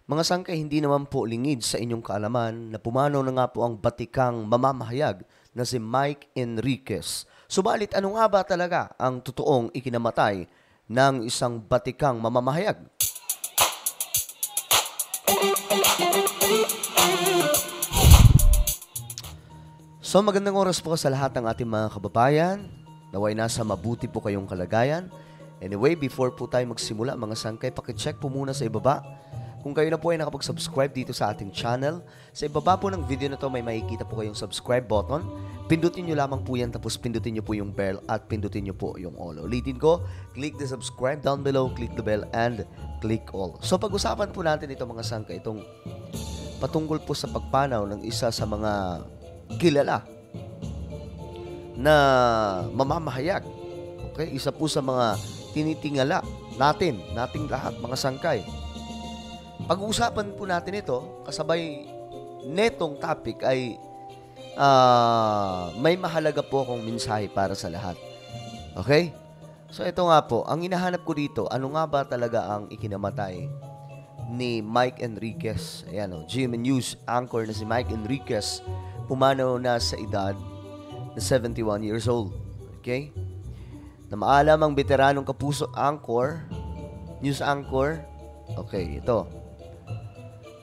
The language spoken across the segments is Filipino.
Mga sangkay, hindi naman po lingid sa inyong kaalaman na pumanaw na nga po ang batikang mamamahayag na si Mike Enriquez. Subalit ano nga ba talaga ang totoong ikinamatay ng isang batikang mamamahayag? So magandang oras po sa lahat ng ating mga kababayan. Naway nasa mabuti po kayong kalagayan. Anyway, before po tayo magsimula mga sangkay, pakicheck po muna sa ibaba. Kung kayo na po ay nakapag-subscribe dito sa ating channel, sa ibaba po ng video na to may makikita po kayong subscribe button. Pindutin nyo lamang po yan, tapos pindutin nyo po yung bell at pindutin nyo po yung all. Ulitin ko, click the subscribe down below, click the bell, and click all. So pag-usapan po natin ito mga sangkay, itong patungkol po sa pagpanaw ng isa sa mga kilala na mamamahayag. Okay? Isa po sa mga tinitingala nating lahat mga sangkay. Pag-uusapan po natin ito, kasabay netong topic ay may mahalaga po akong mensahe para sa lahat. Okay? So ito nga po, ang hinahanap ko dito, ano nga ba talaga ang ikinamatay ni Mike Enriquez? Ayan o, GMA News anchor na si Mike Enriquez, pumanaw na sa edad na 71 years old. Okay? Na maalam ang veteranong kapuso anchor, news anchor. Okay, ito.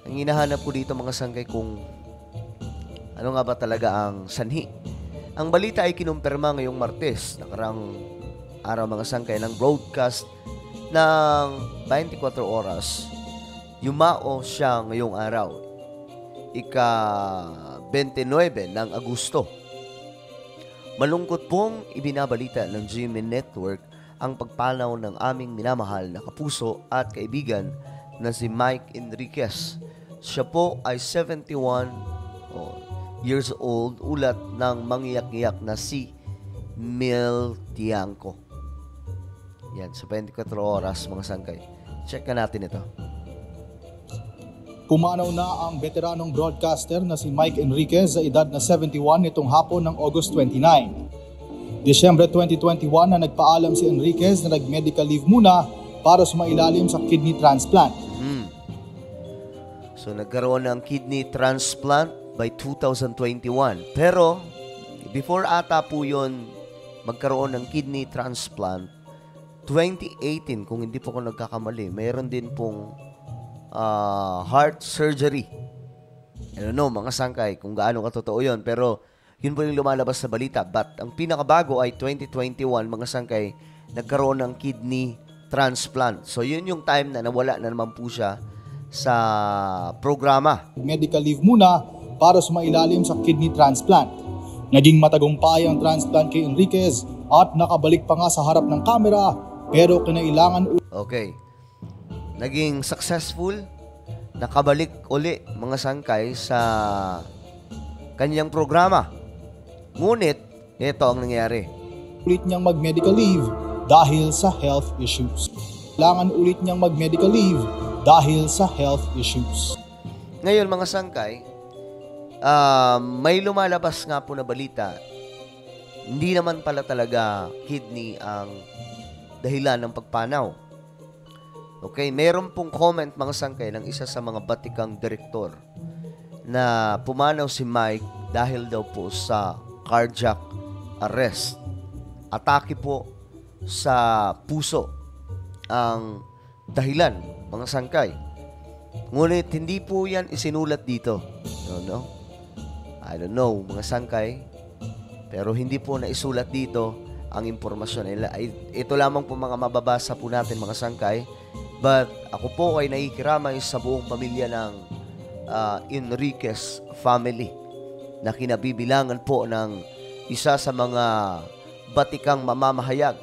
Ang hinahanap ko dito mga sangkay kung ano nga ba talaga ang sanhi. Ang balita ay kinumpirma ngayong Martes, nakarang araw mga sangkay, ng broadcast ng 24 oras. Yumao siya ngayong araw, ika-29 ng Agosto. Malungkot pong ibinabalita ng GMA Network ang pagpanaw ng aming minamahal na kapuso at kaibigan na si Mike Enriquez. Siya po ay 71 years old, ulat ng mangyak-ngyak na si Mel Tiangco. Yan, sa 24 oras mga sangkay. Check na natin ito. Pumanaw na ang veteranong broadcaster na si Mike Enriquez sa edad na 71 nitong hapon ng August 29. Disyembre 2021 na nagpaalam si Enriquez na nag-medical leave muna para sumailalim sa kidney transplant. So nagkaroon ng kidney transplant by 2021. Pero before ata po yun magkaroon ng kidney transplant, 2018 kung hindi po ako nagkakamali, mayroon din pong heart surgery. I don't know mga sangkay kung gaano katotoo yun, pero yun po yung lumalabas sa balita. But ang pinakabago ay 2021 mga sangkay, nagkaroon ng kidney transplant. So yun yung time na nawala na naman po siya sa programa. Medical leave muna para sumailalim sa kidney transplant. Naging matagumpay ang transplant kay Enriquez at nakabalik pa nga sa harap ng kamera, pero kinailangan Okay. Naging successful, nakabalik uli mga sangkay sa kanyang programa. Ngunit, ito ang nangyari. ulit niyang mag-medical leave dahil sa health issues. Kailangan ulit niyang mag-medical leave dahil sa health issues. Ngayon mga sangkay, may lumalabas nga po na balita, hindi naman pala talaga kidney ang dahilan ng pagpanaw. Okay, meron pong comment mga sangkay ng isa sa mga batikang direktor na pumanaw si Mike dahil daw po sa cardiac arrest. Atake po sa puso ang dahilan mga sangkay. Ngunit hindi po yan isinulat dito. No? I don't know mga sangkay, pero hindi po naisulat dito ang impormasyon. Ito lamang po mga mababasa po natin mga sangkay. But ako po ay nakikiramay sa buong pamilya ng Enriquez family na kinabibilangan po ng isa sa mga batikang mamamahayag.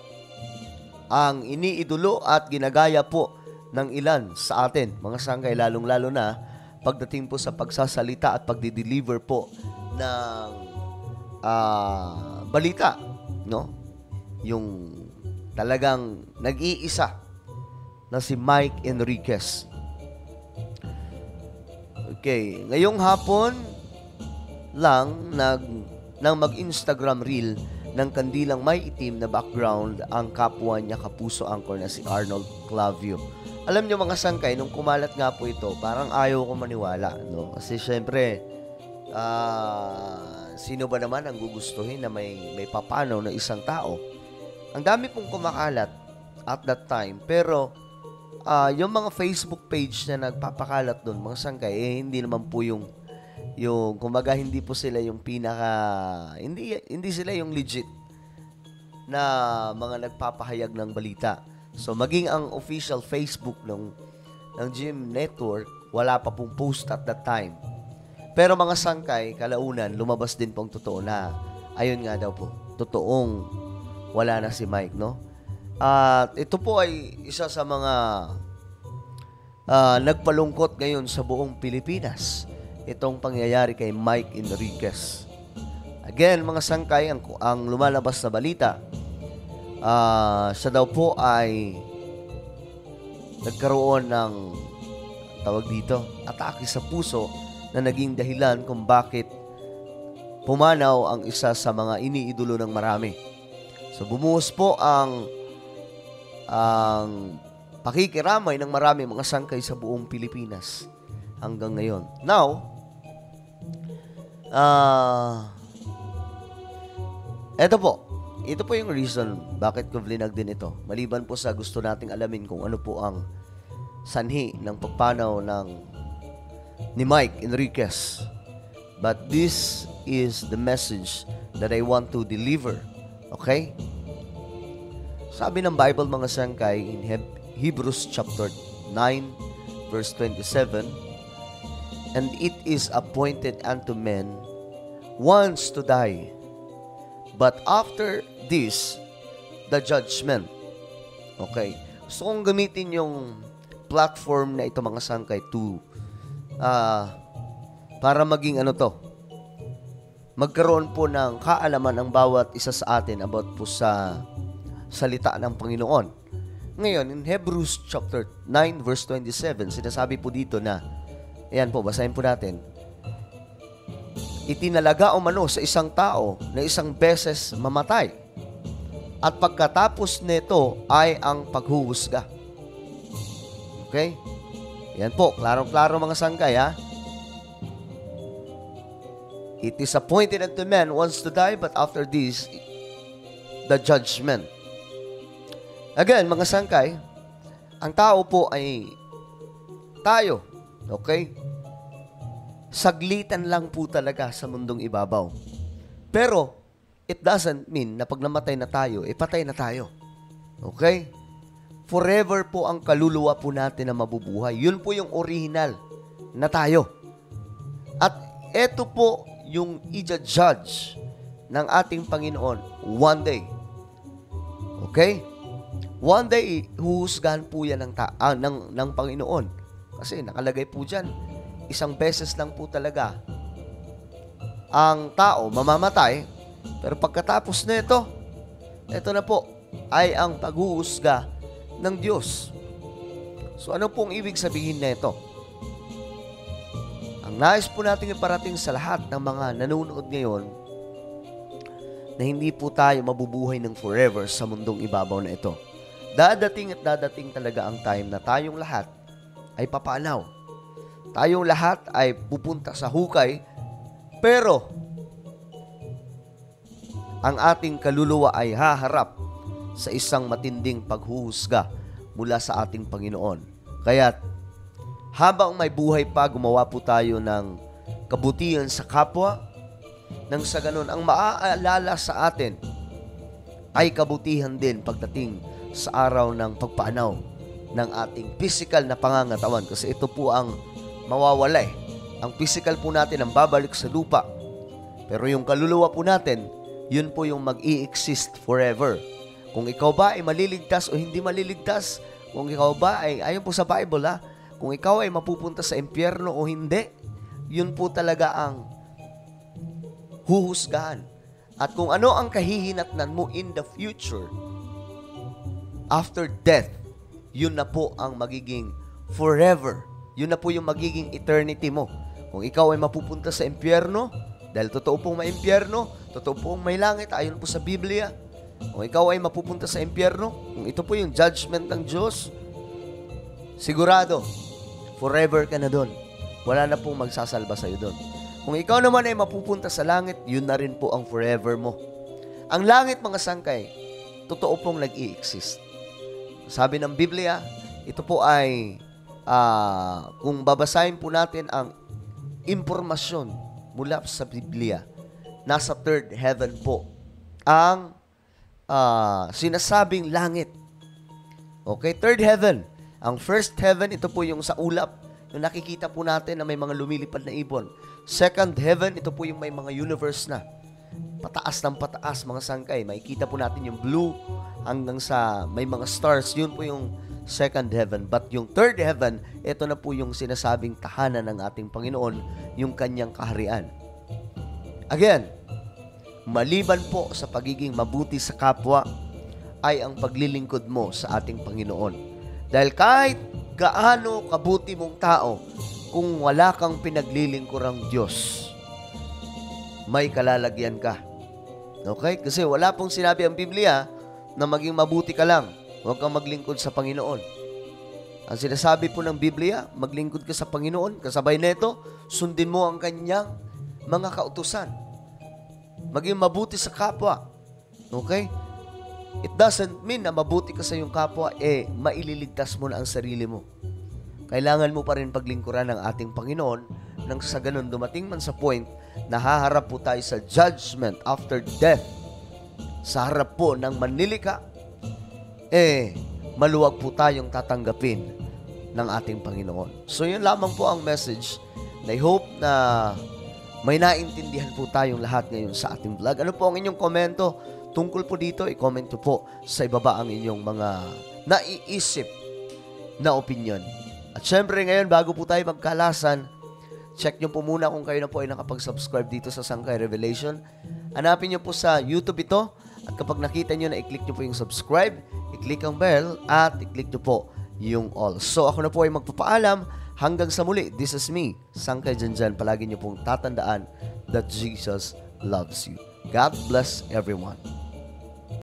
Ang iniidolo at ginagaya po ng ilan sa atin, mga sangkay, lalong-lalo na pagdating po sa pagsasalita at pagdi-deliver po ng balita, no? Yung talagang nag-iisa na si Mike Enriquez. Okay, ngayong hapon lang nang mag-Instagram reel ng kandilang may itim na background ang kapwa niya kapuso anchor na si Arnold Clavio. Alam niyo mga sangkay, nung kumalat nga po ito, parang ayaw ko maniwala, no? Kasi syempre, sino ba naman ang gugustuhin na may papanaw na isang tao? Ang dami pong kumakalat at that time, pero yung mga Facebook page na nagpapakalat doon, mga sangkay, hindi naman po yung kumbaga hindi po sila yung hindi sila yung legit na mga nagpapahayag ng balita. So maging ang official Facebook ng GM Network, wala pa pong post at that time. Pero mga sangkay, kalaunan, lumabas din pong totoo na ayun nga daw po, totoong wala na si Mike, no? At ito po ay isa sa mga nagpalungkot ngayon sa buong Pilipinas. Itong pangyayari kay Mike Enriquez. Again, mga sangkay, ang lumalabas na balita, siya daw po ay nagkaroon ng tawag dito, atake sa puso na naging dahilan kung bakit pumanaw ang isa sa mga iniidolo ng marami. So bumuhos po ang pakikiramay ng marami mga sangkay sa buong Pilipinas hanggang ngayon. Now, ito po yung reason bakit ko vlinag din ito. Maliban po sa gusto nating alamin kung ano po ang sanhi ng pagpanaw ni Mike Enriquez. But this is the message that I want to deliver. Okay? Sabi ng Bible mga sangkay in Hebrews chapter 9 verse 27, and it is appointed unto men once to die, but after this, the judgment. Okay. So, kung gamitin yung platform na ito mga sangkay para maging magkaroon po ng kaalaman ang bawat isa sa atin about po sa salita ng Panginoon. Ngayon, in Hebrews chapter 9 verse 27, sinasabi po dito na, ayan po, basahin po natin, itinalaga umano sa isang tao na isang beses mamatay, at pagkatapos nito ay ang paghuhusga. Okay? Yan po, klarong-klaro mga sangkay, ha? It is appointed unto men once to die, but after this, the judgment. Again, mga sangkay, ang tao po ay tayo. Okay? Saglitan lang po talaga sa mundong ibabaw. Pero, it doesn't mean na pag namatay na tayo, patay na tayo. Okay? Forever po ang kaluluwa po natin na mabubuhay. Yun po yung original na tayo. At eto po yung i-judge ng ating Panginoon one day. Okay? One day, huhusgahan po yan ng Panginoon. Kasi nakalagay po dyan, isang beses lang po talaga ang tao mamamatay, pero pagkatapos na ito na po ay ang paghuhusga ng Diyos. So ano pong ibig sabihin na ito? Ang nais po natin iparating sa lahat ng mga nanonood ngayon na hindi po tayo mabubuhay ng forever sa mundong ibabaw na ito. Dadating at dadating talaga ang time na tayong lahat ay papanaw. Tayong lahat ay pupunta sa hukay, pero ang ating kaluluwa ay haharap sa isang matinding paghuhusga mula sa ating Panginoon. Kaya't habang may buhay pa, gumawa po tayo ng kabutihan sa kapwa, nang sa ganun, ang maaalala sa atin ay kabutihan din pagdating sa araw ng pagpanaw ng ating physical na pangangatawan. Kasi ito po ang mawawala. Ang physical po natin ang babalik sa lupa. Pero yung kaluluwa po natin, yun po yung mag-i-exist forever. Kung ikaw ba ay maliligtas o hindi maliligtas, kung ikaw ba ay, ayon po sa Bible kung ikaw ay mapupunta sa impyerno o hindi, yun po talaga ang huhusgahan. At kung ano ang kahihinatnan mo in the future, after death, yun na po ang magiging forever. Yun na po yung magiging eternity mo. Kung ikaw ay mapupunta sa impyerno, Dahil totoo pong may impyerno, totoo pong may langit, ayon po sa Biblia. Kung ikaw ay mapupunta sa impyerno, kung ito po yung judgment ng Diyos, sigurado, forever ka na doon. Wala na pong magsasalba sa'yo doon. Kung ikaw naman ay mapupunta sa langit, yun na rin po ang forever mo. Ang langit, mga sangkay, totoo pong nag-i-exist. Sabi ng Biblia, ito po ay, kung babasahin po natin ang impormasyon mula sa Biblia, nasa third heaven po ang sinasabing langit. Okay, third heaven. Ang first heaven, ito po yung sa ulap, yung nakikita po natin na may mga lumilipad na ibon. Second heaven, ito po yung may mga universe na. Pataas ng pataas, mga sangkay. Makikita po natin yung blue hanggang sa may mga stars. Yun po yung second heaven. But yung third heaven, ito na po yung sinasabing tahanan ng ating Panginoon, yung kanyang kaharian. Again, maliban po sa pagiging mabuti sa kapwa, ay ang paglilingkod mo sa ating Panginoon. Dahil kahit gaano kabuti mong tao, kung wala kang pinaglilingkurang Diyos, may kalalagyan ka. Okay? Kasi wala pong sinabi ang Biblia na maging mabuti ka lang. Huwag kang maglingkod sa Panginoon. Ang sinasabi po ng Biblia, maglingkod ka sa Panginoon, kasabay nito, sundin mo ang kanyang mga kautusan. Maging mabuti sa kapwa. Okay? It doesn't mean na mabuti ka sa iyong kapwa, maililigtas mo na ang sarili mo. Kailangan mo pa rin paglingkuran ng ating Panginoon nang sa ganun dumating man sa point na haharap po tayo sa judgment after death. Sa harap po ng manlilika, maluwag po tayong tatanggapin ng ating Panginoon. So yun lamang po ang message na I hope na may naintindihan po tayong lahat ngayon sa ating vlog. Ano po ang inyong komento tungkol po dito? I-comment po sa ibaba ang inyong mga naiisip na opinion. At syempre ngayon, bago po tayo magkalasan, check nyo po muna kung kayo na po ay nakapag-subscribe dito sa Sangkay Revelation. Hanapin nyo po sa YouTube ito. At kapag nakita nyo na i-click nyo po yung subscribe, i-click ang bell, at i-click nyo po yung all. So ako na po ay magpapaalam. Hanggang sa muli, this is me, Sangkay Janjan. Palagi nyo pong tatandaan that Jesus loves you. God bless everyone.